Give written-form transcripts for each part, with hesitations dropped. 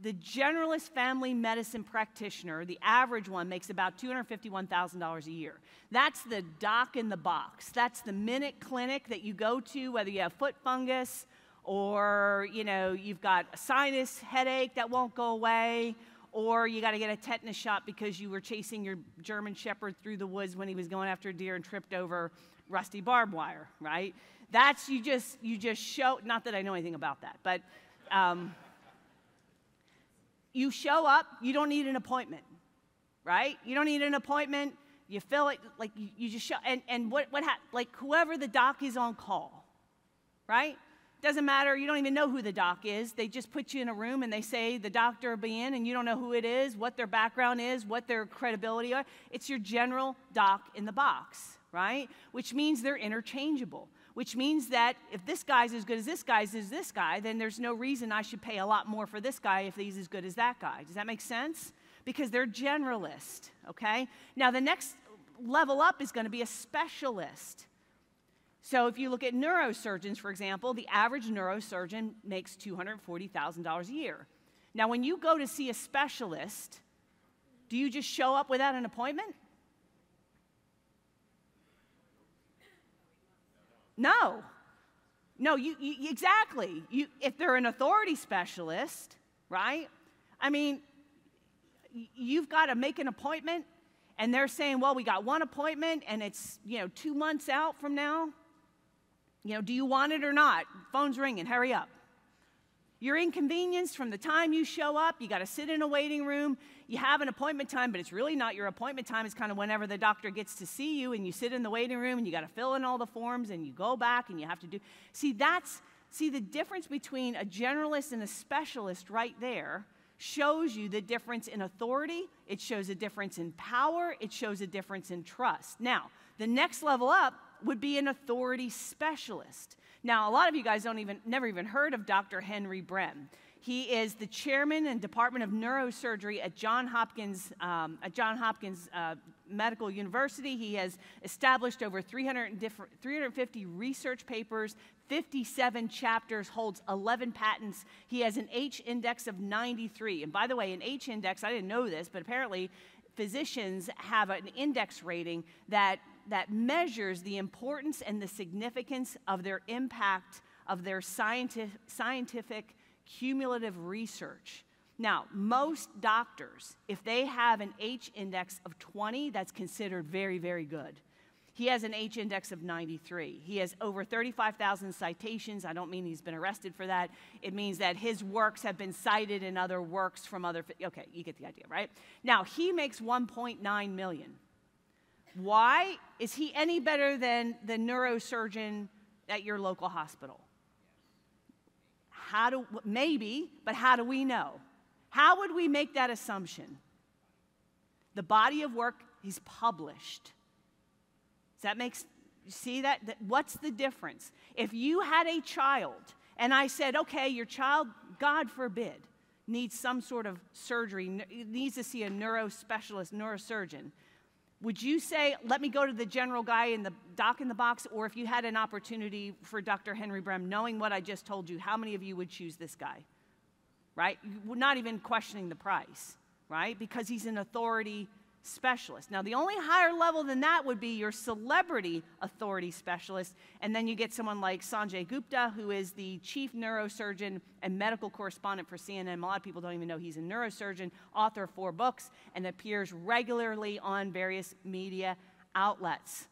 the generalist family medicine practitioner, the average one, makes about $251,000 a year. That's the doc in the box. That's the minute clinic that you go to, whether you have foot fungus or, you know, you've got a sinus headache that won't go away, or you got to get a tetanus shot because you were chasing your German Shepherd through the woods when he was going after a deer and tripped over rusty barbed wire, right? That's, you just show, not that I know anything about that, but you show up, you don't need an appointment, right? You don't need an appointment, you fill it, like you just show, and like whoever the doc is on call, right? Doesn't matter, you don't even know who the doc is, they just put you in a room and they say the doctor will be in and you don't know who it is, what their background is, what their credibility are. It's your general doc in the box, right? Which means they're interchangeable. Which means that if this guy's as good as this guy, then there's no reason I should pay a lot more for this guy if he's as good as that guy. Does that make sense? Because they're generalist, okay? Now, the next level up is going to be a specialist. So if you look at neurosurgeons, for example, the average neurosurgeon makes $240,000 a year. Now, when you go to see a specialist, do you just show up without an appointment? No, exactly. If they're an authority specialist, right? I mean, you've got to make an appointment, and they're saying, well, we got one appointment, and it's, 2 months out from now. Do you want it or not? Phone's ringing, hurry up. You're inconvenienced from the time you show up. You got to sit in a waiting room. You have an appointment time, but it's really not your appointment time. It's kind of whenever the doctor gets to see you, and you sit in the waiting room, and you got to fill in all the forms, and you go back, and you have to do. See the difference between a generalist and a specialist right there shows you the difference in authority. It shows a difference in power. It shows a difference in trust. Now, the next level up would be an authority specialist. Now, a lot of you guys never even heard of Dr. Henry Brem. He is the chairman and Department of Neurosurgery at Johns Hopkins Medical University. He has established over 350 research papers, 57 chapters, holds 11 patents. He has an H index of 93. And by the way, an H index, I didn't know this, but apparently physicians have an index rating that measures the importance and the significance of their impact of their scientific cumulative research. Now, most doctors, if they have an H index of 20, that's considered very, very good. He has an H index of 93. He has over 35,000 citations. I don't mean he's been arrested for that. It means that his works have been cited in other works from other, okay, you get the idea, right? Now, he makes $1.9 million. Why? Is he any better than the neurosurgeon at your local hospital? Maybe, but how do we know? How would we make that assumption? The body of work he's published. Does that make sense? See that? What's the difference? If you had a child and I said, okay, your child, God forbid, needs some sort of surgery, needs to see a neurospecialist, neurosurgeon, would you say, let me go to the general guy in the doc in the box? Or if you had an opportunity for Dr. Henry Brem, knowing what I just told you, how many of you would choose this guy? Right? Not even questioning the price, right? Because he's an authority specialist. Now, the only higher level than that would be your celebrity authority specialist, and then you get someone like Sanjay Gupta, who is the chief neurosurgeon and medical correspondent for CNN. A lot of people don't even know he's a neurosurgeon, author of 4 books, and appears regularly on various media outlets.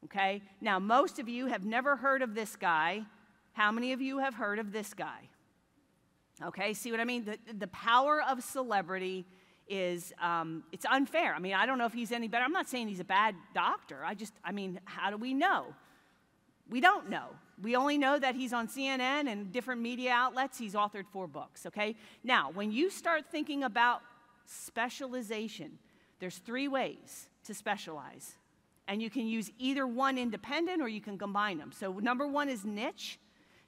Okay? Now, most of you have never heard of this guy. How many of you have heard of this guy? Okay, see what I mean? The power of celebrity is, it's unfair. I mean, I don't know if he's any better. I'm not saying he's a bad doctor. I mean, how do we know? We don't know. We only know that he's on CNN and different media outlets. He's authored 4 books, okay? Now, when you start thinking about specialization, there's 3 ways to specialize. And you can use either one independent or you can combine them. So number 1 is niche.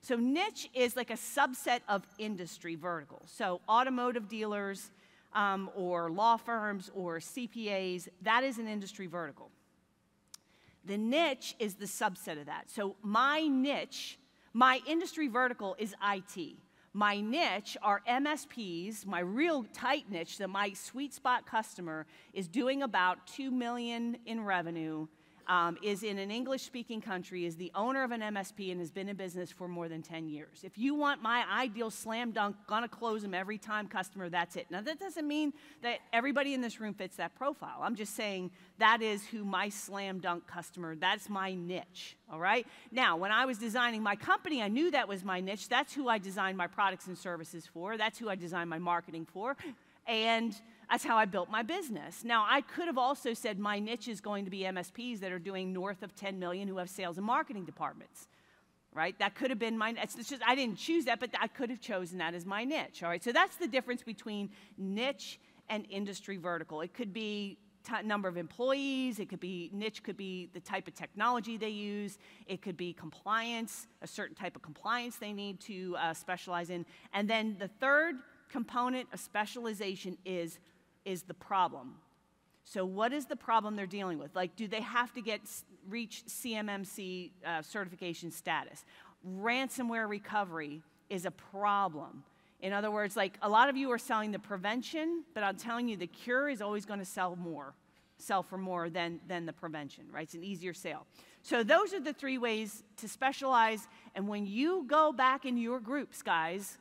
So niche is like a subset of industry vertical. So automotive dealers, or law firms or CPAs, that is an industry vertical. The niche is the subset of that. So my niche, my industry vertical is IT. My niche are MSPs, my real tight niche, that my sweet spot customer is doing about $2 million in revenue, is in an English-speaking country, is the owner of an MSP, and has been in business for more than 10 years. If you want my ideal slam dunk, gonna close them every time customer, that's it. Now, that doesn't mean that everybody in this room fits that profile. I'm just saying that is who my slam dunk customer, that's my niche, all right? Now, when I was designing my company, I knew that was my niche. That's who I designed my products and services for. That's who I designed my marketing for. And that's how I built my business. Now, I could have also said my niche is going to be MSPs that are doing north of 10 million who have sales and marketing departments, right? That could have been my niche. It's just, I didn't choose that, but I could have chosen that as my niche, all right? So that's the difference between niche and industry vertical. It could be number of employees, it could be, niche could be the type of technology they use, it could be compliance, a certain type of compliance they need to specialize in. And then the third component of specialization is the problem. So what is the problem they're dealing with? Like, do they have to reach CMMC certification status? Ransomware recovery is a problem. In other words, like, a lot of you are selling the prevention, but I'm telling you the cure is always going to sell for more than the prevention, right? It's an easier sale. So those are the three ways to specialize. And when you go back in your groups, guys,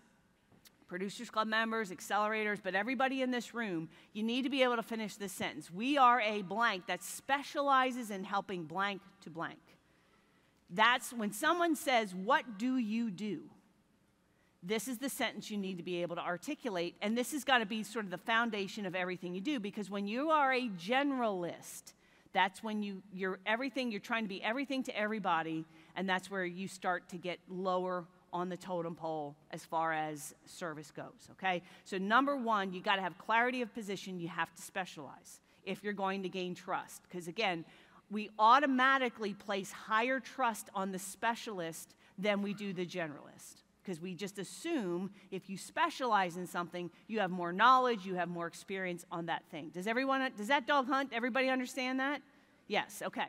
Producers Club members, accelerators, but everybody in this room, you need to be able to finish this sentence. We are a blank that specializes in helping blank to blank. That's when someone says, what do you do? This is the sentence you need to be able to articulate, and this has got to be sort of the foundation of everything you do, because when you are a generalist, that's when you're trying to be everything to everybody, and that's where you start to get lower on the totem pole as far as service goes, okay? So number one, you got to have clarity of position. You have to specialize if you're going to gain trust, because again, we automatically place higher trust on the specialist than we do the generalist, because we just assume if you specialize in something, you have more knowledge, you have more experience on that thing. Does that dog hunt, everybody understand that? Yes, okay.